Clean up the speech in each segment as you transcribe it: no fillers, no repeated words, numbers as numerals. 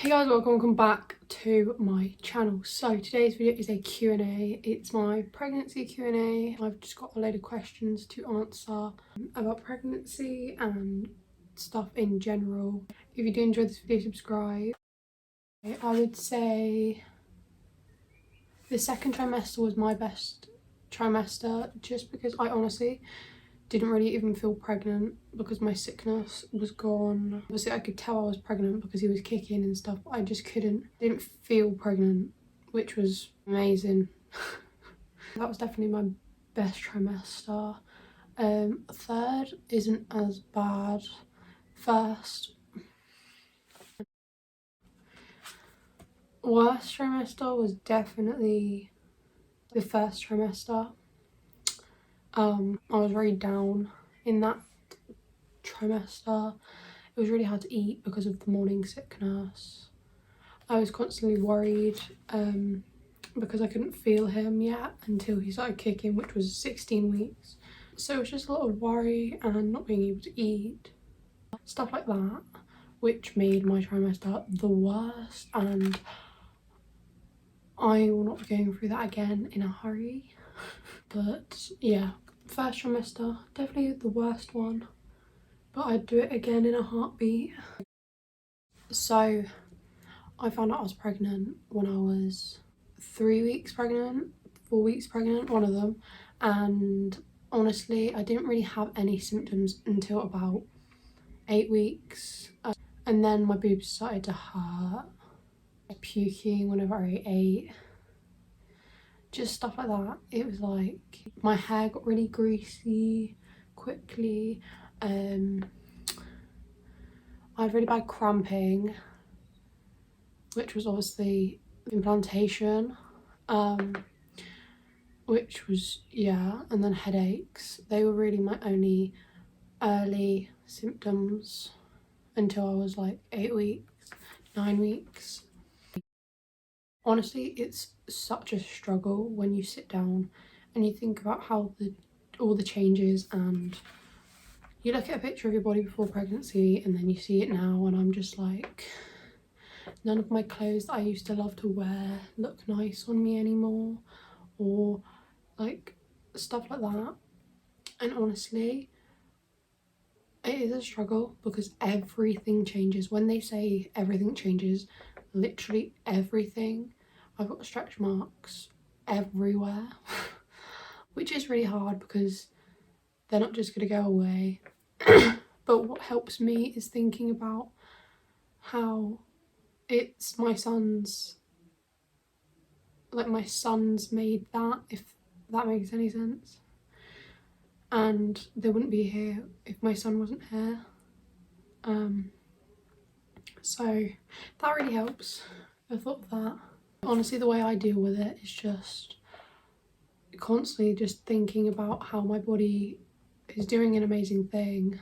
Hey guys, welcome back to my channel. So today's video is a Q&A. It's my pregnancy Q&A. I've just got a load of questions to answer about pregnancy and stuff in general. If you do enjoy this video, subscribe. I would say the second trimester was my best trimester, just because I honestly didn't really even feel pregnant because my sickness was gone. Obviously I could tell I was pregnant because he was kicking and stuff, but I just didn't feel pregnant, which was amazing. That was definitely my best trimester. Third isn't as bad. First, worst trimester was definitely the first trimester. I was very down in that trimester. It was really hard to eat because of the morning sickness. I was constantly worried because I couldn't feel him yet until he started kicking, which was 16 weeks. So it was just a lot of worry and not being able to eat, stuff like that, which made my trimester the worst, and I will not be going through that again in a hurry. But yeah, first trimester, definitely the worst one, but I'd do it again in a heartbeat. So I found out I was pregnant when I was 3 weeks pregnant, 4 weeks pregnant, one of them, and honestly I didn't really have any symptoms until about 8 weeks, and then my boobs started to hurt, puking whenever I ate, just stuff like that. It was like my hair got really greasy quickly. I had really bad cramping, which was obviously implantation, which was, yeah, and then headaches. They were really my only early symptoms until I was like 8 weeks, 9 weeks. Honestly, it's such a struggle when you sit down and you think about how all the changes, and you look at a picture of your body before pregnancy and then you see it now, and I'm just like, none of my clothes that I used to love to wear look nice on me anymore, or like stuff like that. And honestly, it is a struggle because everything changes. When they say everything changes, literally everything. I've got stretch marks everywhere, which is really hard because they're not just going to go away. But what helps me is thinking about how it's my son's made that, if that makes any sense, and they wouldn't be here if my son wasn't here. So that really helps. I thought that honestly the way I deal with it is just constantly just thinking about how my body is doing an amazing thing.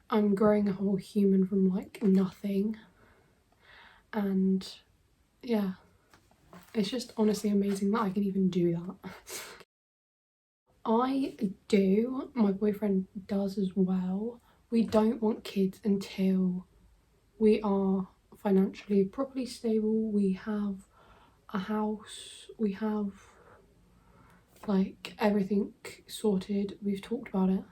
I'm growing a whole human from like nothing, and yeah, it's just honestly amazing that I can even do that. I do, my boyfriend does as well. We don't want kids until we are financially properly stable. We have a house, we have like everything sorted, we've talked about it.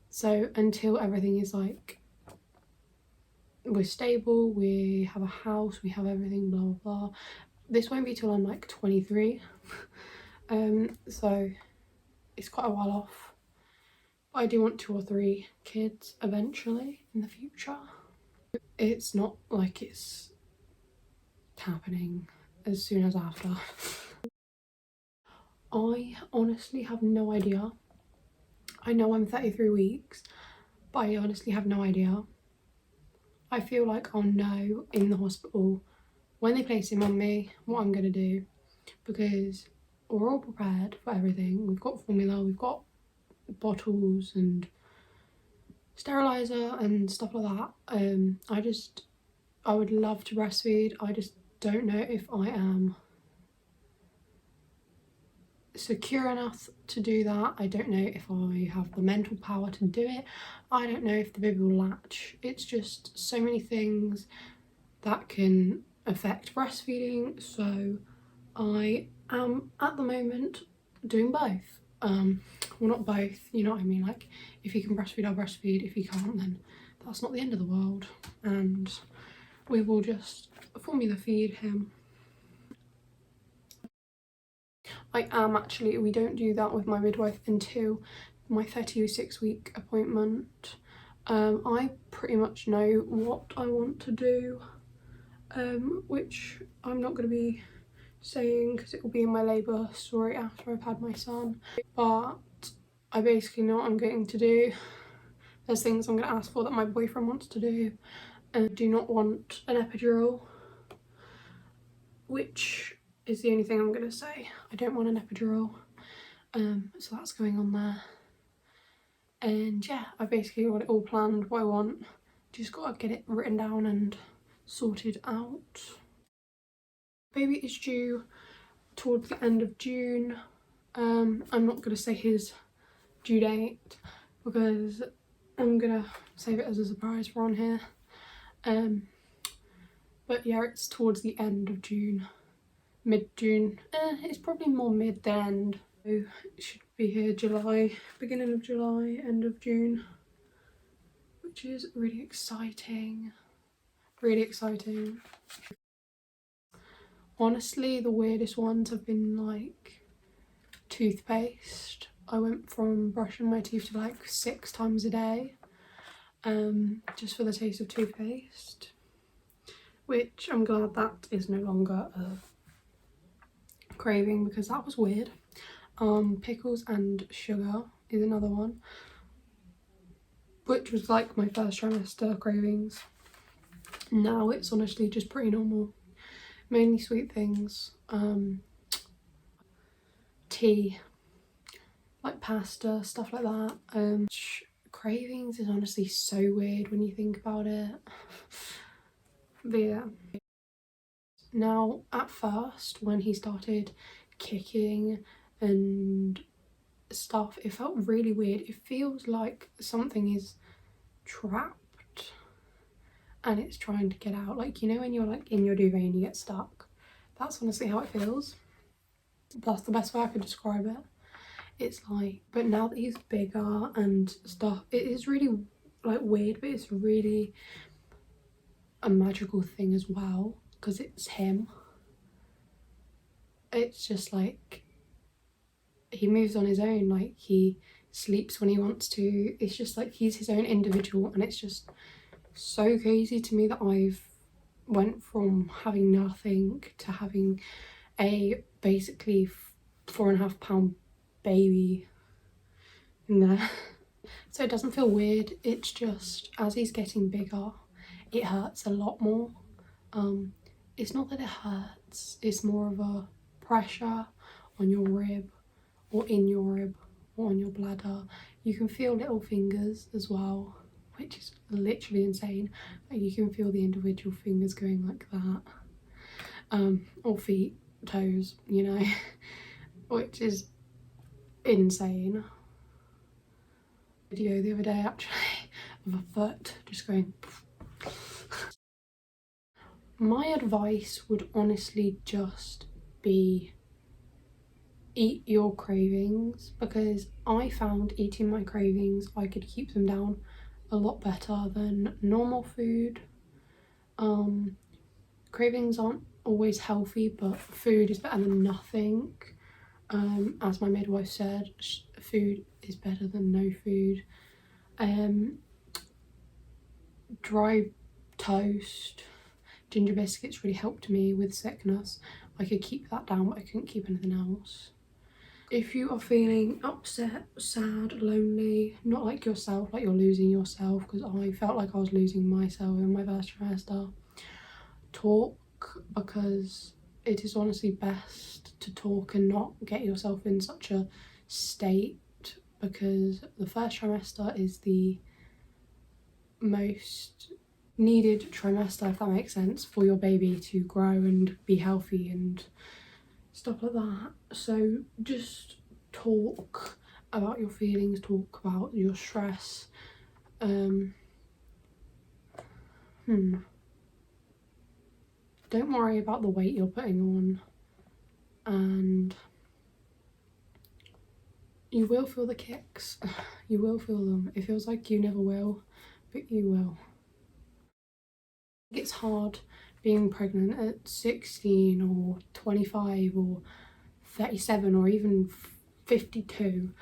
So until everything is like, we're stable, we have a house, we have everything, blah blah blah, this won't be till I'm like 23. So it's quite a while off, but I do want 2 or 3 kids eventually in the future. It's not like it's happening as soon as after. I honestly have no idea. I know I'm 33 weeks, but I honestly have no idea. I feel like I'll know in the hospital when they place him on me what I'm going to do, because we're all prepared for everything. We've got formula, we've got bottles and sterilizer and stuff like that. I would love to breastfeed. I just don't know if I am secure enough to do that. I don't know if I have the mental power to do it. I don't know if the baby will latch. It's just so many things that can affect breastfeeding, so I am at the moment doing both. Well, not both, you know what I mean, like if he can breastfeed, I'll breastfeed. If he can't, then that's not the end of the world, and we will just formula feed him. I am actually, we don't do that with my midwife until my 36-week appointment. I pretty much know what I want to do, which I'm not going to be saying because it will be in my labour story after I've had my son, but I basically know what I'm going to do. There's things I'm going to ask for that my boyfriend wants to do, and I do not want an epidural, which is the only thing I'm going to say. I don't want an epidural, so that's going on there. And yeah, I basically got it all planned, what I want. Just got to get it written down and sorted out. Baby is due towards the end of June. I'm not going to say his due date because I'm going to save it as a surprise for on here. But yeah, it's towards the end of June, mid-June. It's probably more mid than end. So it should be here July, beginning of July, end of June, which is really exciting. Really exciting. Honestly, the weirdest ones have been like toothpaste. I went from brushing my teeth to like 6 times a day, just for the taste of toothpaste, which I'm glad that is no longer a craving because that was weird. Pickles and sugar is another one, which was like my first trimester cravings. Now it's honestly just pretty normal, mainly sweet things. Tea, like pasta, stuff like that. Cravings is honestly so weird when you think about it. But yeah. Now, at first, when he started kicking and stuff, it felt really weird. It feels like something is trapped and it's trying to get out. Like, you know when you're like in your duvet and you get stuck? That's honestly how it feels. That's the best way I could describe it. It's like, but now that he's bigger and stuff, it is really like weird, but it's really a magical thing as well because it's him. It's just like he moves on his own, like he sleeps when he wants to. It's just like he's his own individual, and it's just so crazy to me that I've went from having nothing to having a basically 4.5 pound baby in there. So it doesn't feel weird, it's just as he's getting bigger it hurts a lot more. It's not that it hurts, it's more of a pressure on your rib or in your rib or on your bladder. You can feel little fingers as well, which is literally insane. Like you can feel the individual fingers going like that, or feet, toes, you know, which is insane. Video the other day actually of a foot just going. My advice would honestly just be eat your cravings, because I found eating my cravings I could keep them down a lot better than normal food. Cravings aren't always healthy, but food is better than nothing. As my midwife said, food is better than no food. Dry toast, ginger biscuits really helped me with sickness. I could keep that down, but I couldn't keep anything else. If you are feeling upset, sad, lonely, not like yourself, like you're losing yourself, because I felt like I was losing myself in my first trimester, talk, because it is honestly best to talk and not get yourself in such a state, because the first trimester is the most needed trimester, if that makes sense, for your baby to grow and be healthy and stuff like that. So just talk about your feelings, talk about your stress. Don't worry about the weight you're putting on, and you will feel the kicks. You will feel them. It feels like you never will, but you will. It's hard being pregnant at 16 or 25 or 37 or even 52.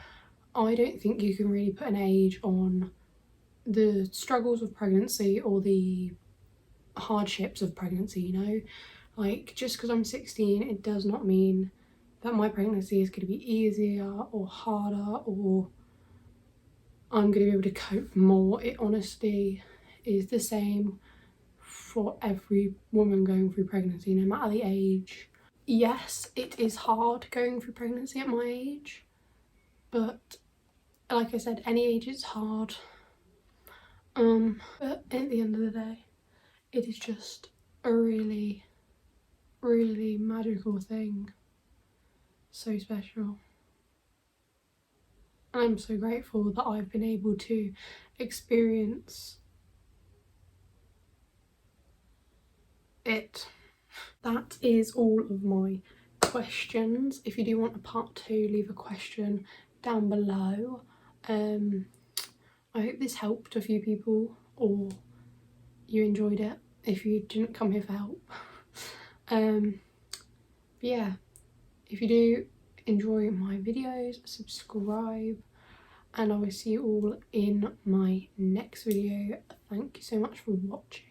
I don't think you can really put an age on the struggles of pregnancy or the hardships of pregnancy, you know? Like, just because I'm 16, it does not mean that my pregnancy is going to be easier or harder or I'm going to be able to cope more. It honestly is the same for every woman going through pregnancy, no matter the age. Yes, it is hard going through pregnancy at my age, but like I said, any age is hard. But at the end of the day, it is just a really, really magical thing. So special. I'm so grateful that I've been able to experience it. That is all of my questions. If you do want a part 2, leave a question down below. I hope this helped a few people, or you enjoyed it if you didn't come here for help. But yeah, if you do enjoy my videos, subscribe, and I will see you all in my next video. Thank you so much for watching.